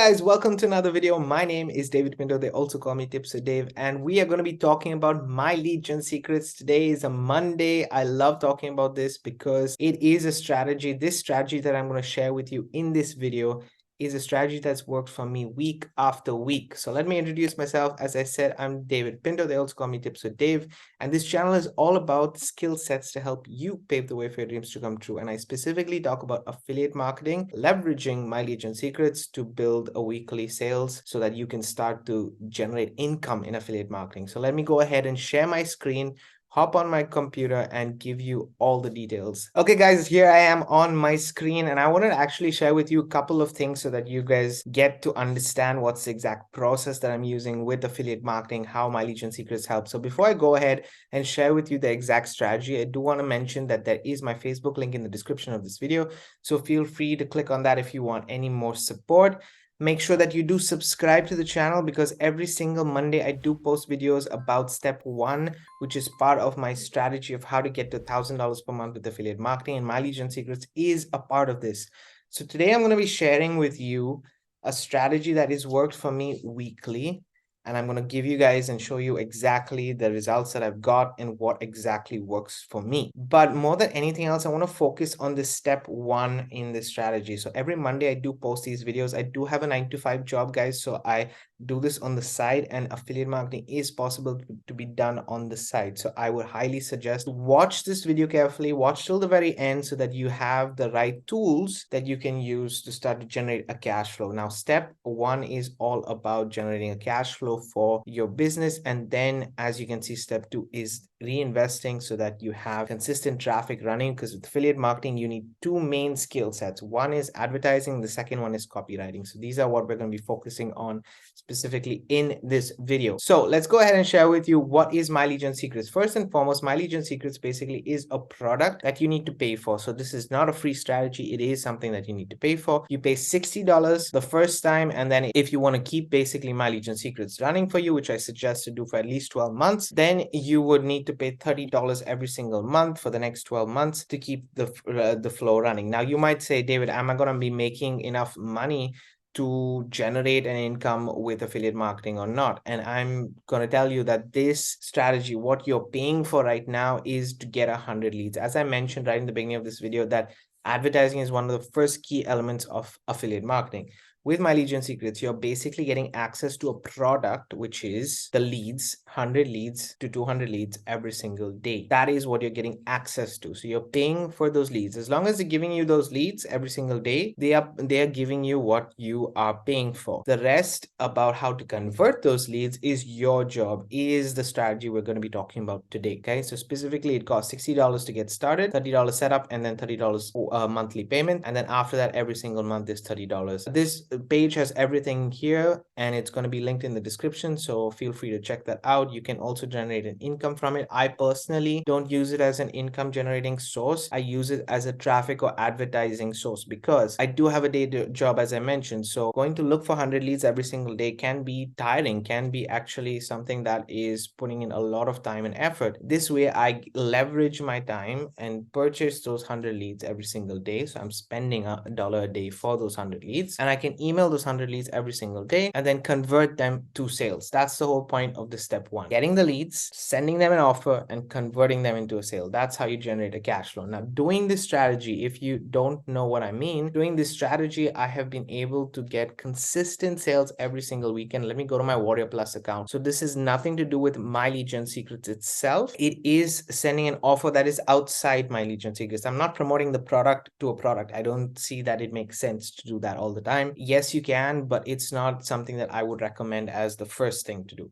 guys, welcome to another video. My name is David Pinto. They also call me TipsWithDav, and we are going to be talking about my lead gen secrets. Today is a Monday. I love talking about this because it is a strategy. This strategy that I'm going to share with you in this video is a strategy that's worked for me week after week. So let me introduce myself. As I said, I'm David Pinto. They also call me TipsWithDav, and this channel is all about skill sets to help you pave the way for your dreams to come true. And I specifically talk about affiliate marketing, leveraging my lead gen secrets to build a weekly sales so that you can start to generate income in affiliate marketing. So let me go ahead and share my screen, hop on my computer and give you all the details. Okay, guys, here I am on my screen, and I wanted to actually share with you a couple of things so that you guys get to understand what's the exact process that I'm using with affiliate marketing, how my lead gen secrets help. So before I go ahead and share with you the exact strategy, I do want to mention that there is my Facebook link in the description of this video. So feel free to click on that if you want any more support. Make sure that you do subscribe to the channel because every single Monday I do post videos about step 1, which is part of my strategy of how to get to $1,000 per month with affiliate marketing, and my lead gen secrets is a part of this. So today I'm going to be sharing with you a strategy that has worked for me weekly, and I'm going to give you guys and show you exactly the results that I've got and what exactly works for me. But more than anything else, I want to focus on this step 1 in this strategy. So every Monday I do post these videos. I do have a 9-to-5 job, guys, so I do this on the side, and affiliate marketing is possible to be done on the side. So I would highly suggest watch this video carefully, watch till the very end so that you have the right tools that you can use to start to generate a cash flow. Now, step 1 is all about generating a cash flow for your business, and then as you can see, step 2 is reinvesting so that you have consistent traffic running, because with affiliate marketing you need 2 main skill sets. One is advertising, the second one is copywriting. So these are what we're going to be focusing on specifically in this video. So let's go ahead and share with you what is my lead gen secrets. First and foremost, my lead gen secrets basically is a product that you need to pay for. So this is not a free strategy, it is something that you need to pay for. You pay $60 the first time, and then if you want to keep basically my lead gen secrets running for you, which I suggest to do for at least 12 months, then you would need to pay $30 every single month for the next 12 months to keep the flow running. Now you might say, David, am I going to be making enough money to generate an income with affiliate marketing or not? And I'm going to tell you that this strategy, what you're paying for right now, is to get 100 leads. As I mentioned right in the beginning of this video, that advertising is one of the first key elements of affiliate marketing. With my lead gen secrets, you're basically getting access to a product, which is the leads, 100 leads to 200 leads every single day. That is what you're getting access to. So you're paying for those leads. As long as they're giving you those leads every single day, they are giving you what you are paying for. The rest about how to convert those leads is your job, is the strategy we're going to be talking about today. Okay, so specifically it costs $60 to get started, $30 setup, and then $30 monthly payment, and then after that every single month is $30. This page has everything here, and it's going to be linked in the description, so feel free to check that out. You can also generate an income from it. I personally don't use it as an income generating source. I use it as a traffic or advertising source because I do have a day job, as I mentioned. So going to look for 100 leads every single day can be tiring, can be actually something that is putting in a lot of time and effort. This way I leverage my time and purchase those 100 leads every single day. So I'm spending $1 a day for those 100 leads, and I can email those 100 leads every single day and then convert them to sales. That's the whole point of the step 1. Getting the leads, sending them an offer, and converting them into a sale. That's how you generate a cash flow. Now, doing this strategy, if you don't know what I mean, doing this strategy, I have been able to get consistent sales every single weekend. Let me go to my Warrior Plus account. So this is nothing to do with my lead gen secrets itself. It is sending an offer that is outside my lead gen secrets. I'm not promoting the product to a product. I don't see that it makes sense to do that all the time. Yes, you can, but it's not something that I would recommend as the first thing to do.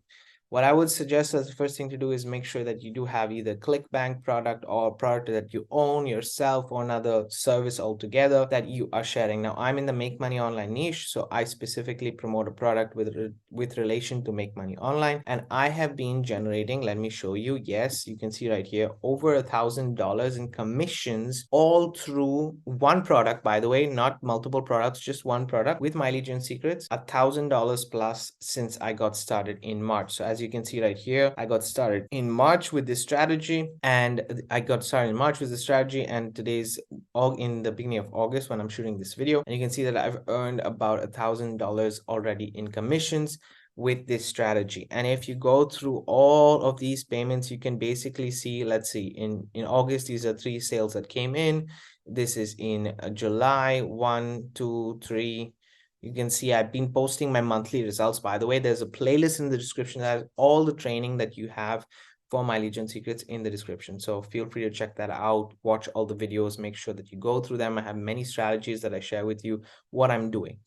What I would suggest as the first thing to do is make sure that you do have either ClickBank product or a product that you own yourself or another service altogether that you are sharing. Now, I'm in the Make Money Online niche, so I specifically promote a product with relation to make money online. And I have been generating, let me show you. Yes, you can see right here, over $1,000 in commissions all through one product, by the way, not multiple products, just one product with my lead gen secrets, $1,000 plus since I got started in March. So as you can see right here, I got started in March with this strategy, and today's all in the beginning of August when I'm shooting this video, and you can see that I've earned about $1,000 already in commissions with this strategy. And if you go through all of these payments, you can basically see, let's see, in August, these are 3 sales that came in. This is in July, 1, 2, 3. You can see I've been posting my monthly results. By the way, there's a playlist in the description that has all the training that you have for My Legion Secrets in the description. So feel free to check that out, watch all the videos, make sure that you go through them. I have many strategies that I share with you what I'm doing.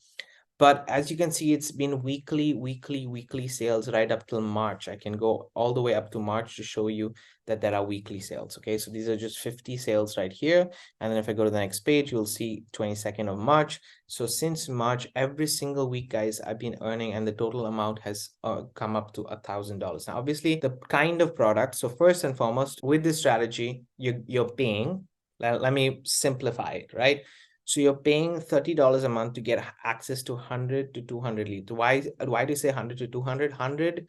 But as you can see, it's been weekly sales right up till March. I can go all the way up to March to show you that there are weekly sales. Okay, so these are just 50 sales right here. And then if I go to the next page, you'll see 22nd of March. So since March, every single week, guys, I've been earning, and the total amount has come up to $1,000. Now, obviously, the kind of product. So first and foremost, with this strategy, you're paying. Let me simplify it, right? So you're paying $30 a month to get access to 100 to 200 leads. Why do you say 100 to 200? 100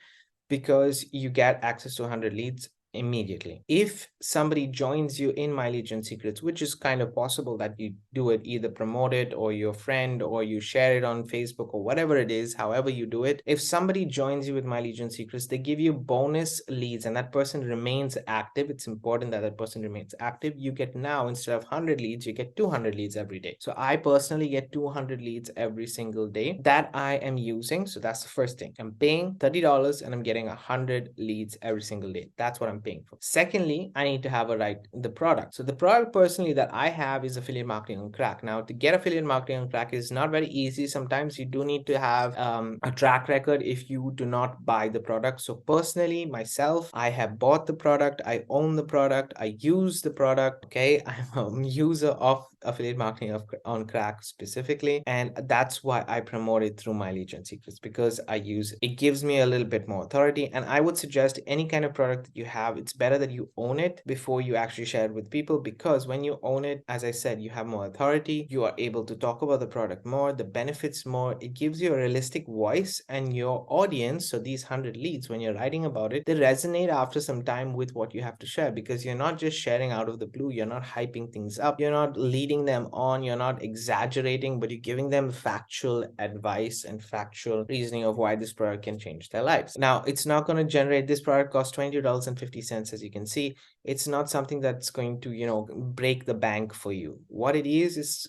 because you get access to 100 leads immediately. If somebody joins you in My Legion Secrets, which is kind of possible that you do it, either promote it or your friend, or you share it on Facebook or whatever it is, however you do it. If somebody joins you with My Legion Secrets, they give you bonus leads and that person remains active. It's important that that person remains active. You get now, instead of 100 leads, you get 200 leads every day. So I personally get 200 leads every single day that I am using. So that's the first thing. I'm paying $30 and I'm getting 100 leads every single day. That's what I'm paying for. Secondly, I need to have the product. So the product personally that I have is affiliate marketing on crack. Now, to get affiliate marketing on crack is not very easy. Sometimes you do need to have a track record if you do not buy the product. So personally, myself, I have bought the product, I own the product, I use the product. Okay, I'm a user of affiliate marketing on crack specifically, and that's why I promote it through My Legion Secrets, because I use it. It gives me a little bit more authority, and I would suggest any kind of product that you have, it's better that you own it before you actually share it with people, because when you own it, as I said, you have more authority, you are able to talk about the product more, the benefits more, it gives you a realistic voice, and your audience, so these 100 leads, when you're writing about it, they resonate after some time with what you have to share, because you're not just sharing out of the blue, you're not hyping things up, you're not leading them on, you're not exaggerating, but you're giving them factual advice and factual reasoning of why this product can change their lives. Now, it's not going to generate, this product costs $22.50, as you can see. It's not something that's going to, break the bank for you. What it is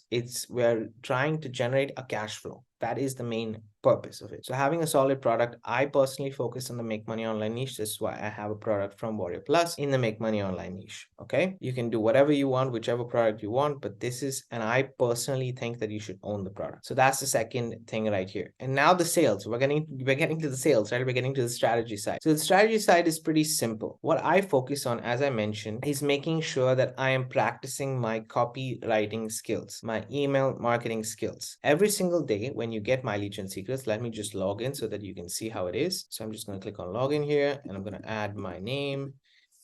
we're trying to generate a cash flow. That is the main purpose of it. So having a solid product, I personally focus on the make money online niche. This is why I have a product from Warrior Plus in the make money online niche. Okay, you can do whatever you want, whichever product you want, but this is, and I personally think that you should own the product. So that's the second thing right here. And now the sales, we're getting to the sales, right? We're getting to the strategy side. So the strategy side is pretty simple. What I focus on, as I mentioned, is making sure that I am practicing my copywriting skills, my email marketing skills. Every single day when you get My Legion Secrets, let me just log in so that you can see how it is. So I'm just going to click on login here, and I'm going to add my name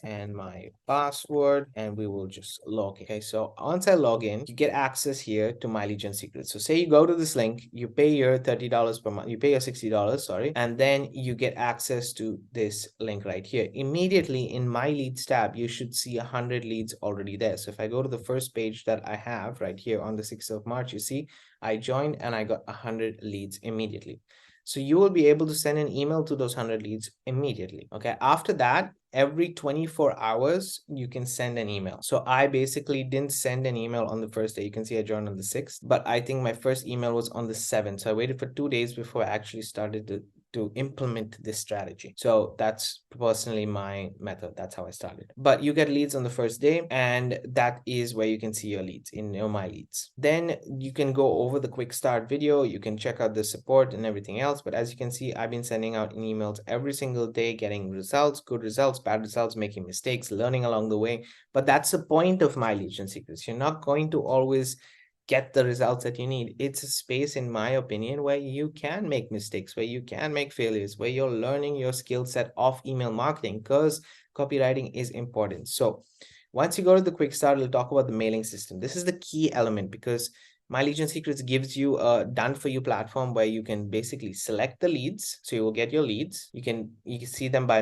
and my password, and we will just log in. Okay, so once I log in, you get access here to My Legion Secrets. So say you go to this link, you pay your $30 per month, you pay your $60, sorry, and then you get access to this link right here. Immediately in My Leads tab, you should see 100 leads already there. So if I go to the first page that I have right here on the 6th of March, you see I joined and I got 100 leads immediately. So you will be able to send an email to those 100 leads immediately. Okay, after that, every 24 hours, you can send an email. So I basically didn't send an email on the first day. You can see I joined on the 6th, but I think my first email was on the 7th. So I waited for 2 days before I actually started to implement this strategy. So that's personally my method. That's how I started. But you get leads on the first day, and that is where you can see your leads in your My Leads. Then you can go over the quick start video. You can check out the support and everything else. But as you can see, I've been sending out emails every single day, getting results, good results, bad results, making mistakes, learning along the way. But that's the point of My Legion Secrets. You're not going to always get the results that you need. It's a space, in my opinion, where you can make mistakes, where you can make failures, where you're learning your skill set of email marketing, because copywriting is important. So once you go to the quick start, we'll talk about the mailing system. This is the key element, because My Legion Secrets gives you a done for you platform where you can basically select the leads. So you will get your leads. You can see them by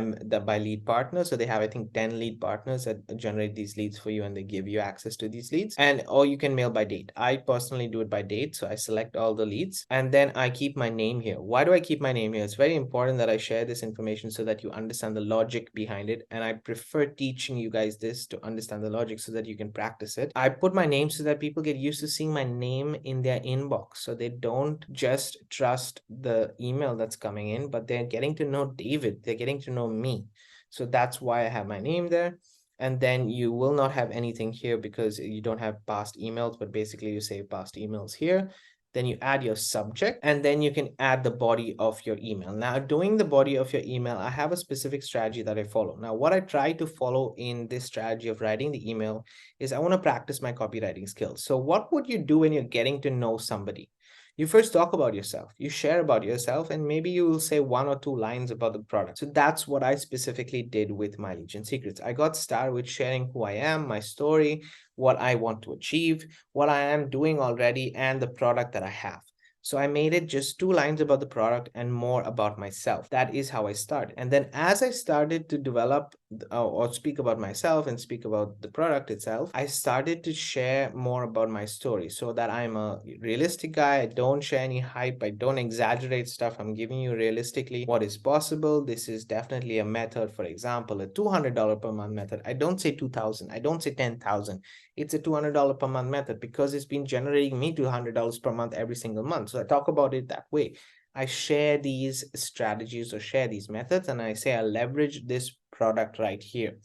lead partner. So they have, I think, 10 lead partners that generate these leads for you, and they give you access to these leads. And or you can mail by date. I personally do it by date. So I select all the leads and then I keep my name here. Why do I keep my name here? It's very important that I share this information so that you understand the logic behind it. And I prefer teaching you guys this to understand the logic so that you can practice it. I put my name so that people get used to seeing my name in their inbox, so they don't just trust the email that's coming in, but they're getting to know David, they're getting to know me. So that's why I have my name there. And then you will not have anything here because you don't have past emails, but basically you save past emails here. Then you add your subject, and then you can add the body of your email. Now, doing the body of your email, I have a specific strategy that I follow. Now, what I try to follow in this strategy of writing the email is I want to practice my copywriting skills. So what would you do when you're getting to know somebody? You first talk about yourself, you share about yourself, and maybe you will say 1 or 2 lines about the product. So that's what I specifically did with my Legion Secrets. I got started with sharing who I am, my story, what I want to achieve, what I am doing already, and the product that I have. So I made it just 2 lines about the product and more about myself. That is how I started. And then as I started to develop or speak about myself and speak about the product itself, I started to share more about my story so that I'm a realistic guy. I don't share any hype. I don't exaggerate stuff. I'm giving you realistically what is possible. This is definitely a method, for example, a $200 per month method. I don't say 2,000. I don't say 10,000. It's a $200 per month method because it's been generating me $200 per month every single month. So I talk about it that way. I share these strategies or share these methods, and I say I leverage this product right here.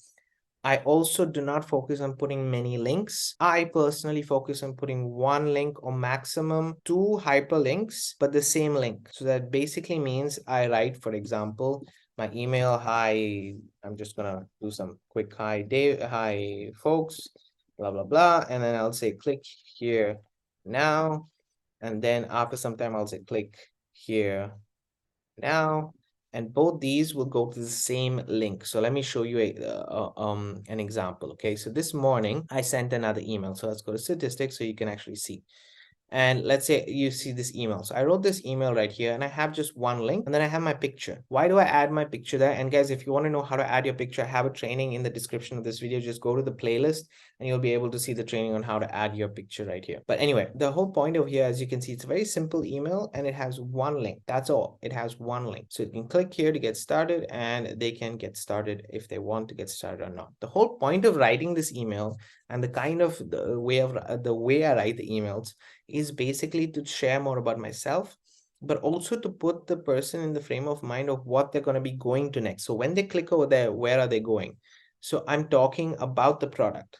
I also do not focus on putting many links. I personally focus on putting 1 link or maximum 2 hyperlinks, but the same link. So that basically means I write, for example, my email, hi, I'm just gonna do some quick hi, Dave, hi folks, blah, blah, blah. And then I'll say click here now. And then after some time, I'll say click here now. And both these will go to the same link. So let me show you an example. Okay, so this morning I sent another email. So let's go to statistics so you can actually see. And let's say you see this email. So I wrote this email right here and I have just 1 link and then I have my picture. Why do I add my picture there? And guys, if you want to know how to add your picture, I have a training in the description of this video. Just go to the playlist and you'll be able to see the training on how to add your picture right here. But anyway, the whole point over here, as you can see, it's a very simple email and it has 1 link. That's all. It has 1 link. So you can click here to get started and they can get started if they want to get started or not. The whole point of writing this email and the kind of the way I write the emails is basically to share more about myself, but also to put the person in the frame of mind of what they're going to be going to next. So when they click over there, where are they going? So I'm talking about the product.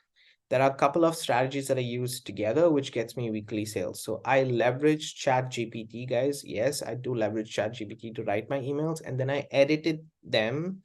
There are a couple of strategies that I use together, which gets me weekly sales. So I leverage ChatGPT, guys. Yes, I do leverage ChatGPT to write my emails, and then I edit them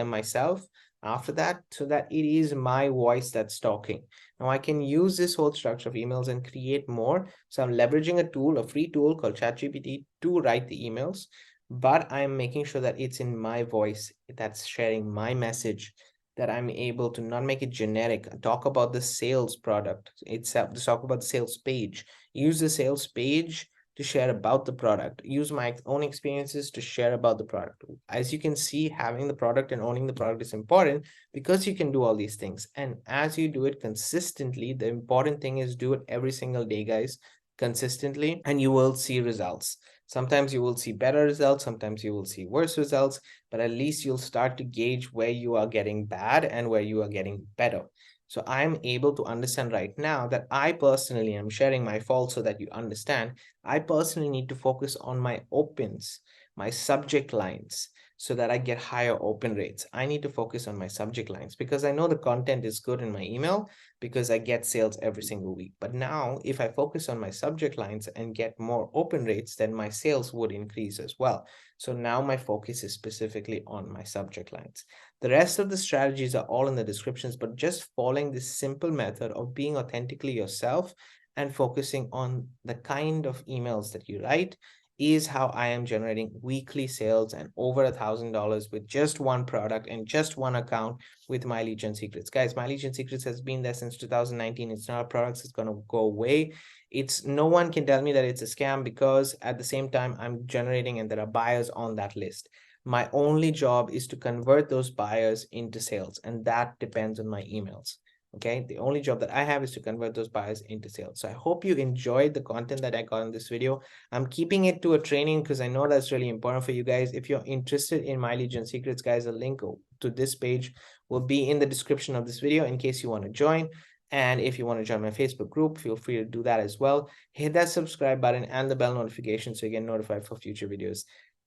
myself after that so that it is my voice that's talking. Now I can use this whole structure of emails and create more. So I'm leveraging a tool, a free tool called ChatGPT to write the emails, but I'm making sure that it's in my voice that's sharing my message, that I'm able to not make it generic, talk about the sales product itself, talk about the sales page, use the sales page to share about the product, use my own experiences to share about the product. As you can see, having the product and owning the product is important because you can do all these things. And as you do it consistently, the important thing is do it every single day, guys, consistently, and you will see results. Sometimes you will see better results, sometimes you will see worse results, but at least you'll start to gauge where you are getting bad and where you are getting better. So I'm able to understand right now that I personally am sharing my faults so that you understand. I personally need to focus on my opens, my subject lines, so that I get higher open rates. I need to focus on my subject lines because I know the content is good in my email because I get sales every single week. But now if I focus on my subject lines and get more open rates, then my sales would increase as well. So now my focus is specifically on my subject lines. The rest of the strategies are all in the descriptions, but just following this simple method of being authentically yourself and focusing on the kind of emails that you write is how I am generating weekly sales and over $1,000 with just one product and just one account with My Legion Secrets. Guys, My Legion Secrets has been there since 2019. It's not a product that's going to go away. It's no one can tell me that it's a scam, because at the same time I'm generating and there are buyers on that list. My only job is to convert those buyers into sales, and that depends on my emails. Okay, the only job that I have is to convert those buyers into sales. So I hope you enjoyed the content that I got in this video. I'm keeping it to a training because I know that's really important for you guys. If you're interested in My Legion Secrets, guys, a link to this page will be in the description of this video in case you want to join. And if you want to join my Facebook group, feel free to do that as well. Hit that subscribe button and the bell notification so you get notified for future videos.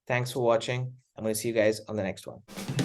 Thanks for watching. I'm going to see you guys on the next one.